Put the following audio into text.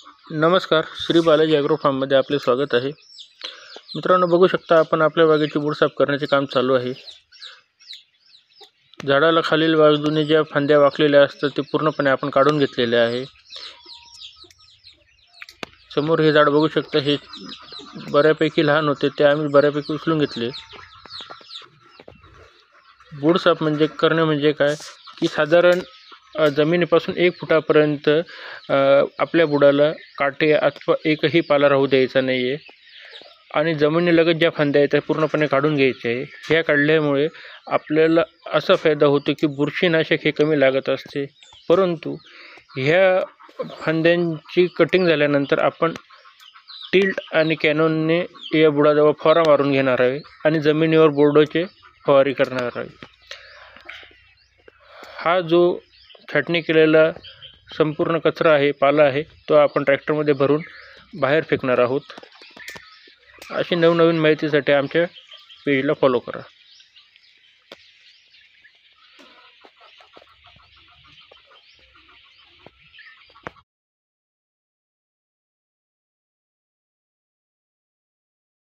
नमस्कार, श्री बालाजी ॲग्रो फार्ममध्ये आपले स्वागत आहे. मित्रांनो, बघू शकता आपण आपल्या बागेची बुड साफ करण्याचे काम चालू आहे. झाडाला खालील बाजूने ज्या फांद्या वाकलेल्या असतात ते पूर्णपणे आपण काढून घेतलेले आहे. समोर हे झाड बघू शकता, हे बऱ्यापैकी लहान होते, ते आम्ही बऱ्यापैकी उचलून घेतले. बुड साफ करणे म्हणजे काय की साधारण जमिनीपासून 1 फुटापर्यंत आपल्या बुडाला काटे अथवा एकही पाला राहू द्यायचा नाही आहे आणि जमिनीलगत ज्या फांद्या आहेत त्या पूर्णपणे काढून घ्यायच्या आहे. ह्या काढल्यामुळे आपल्याला असा फायदा होतो की बुरशीनाशक हे कमी लागत असते, परंतु ह्या फांद्यांची कटिंग झाल्यानंतर आपण टिल्ट आणि कॅनोनने या बुडाजवळ फवारा मारून घेणार आहे आणि जमिनीवर बोर्डोचे फवारी करणार आहे. हा जो छाटणी केलेला संपूर्ण कचरा आहे, पाला आहे, तो आपण ट्रॅक्टरमध्ये भरून बाहेर फेकणार आहोत. अशी नवनवीन माहितीसाठी आमच्या पेजला फॉलो करा.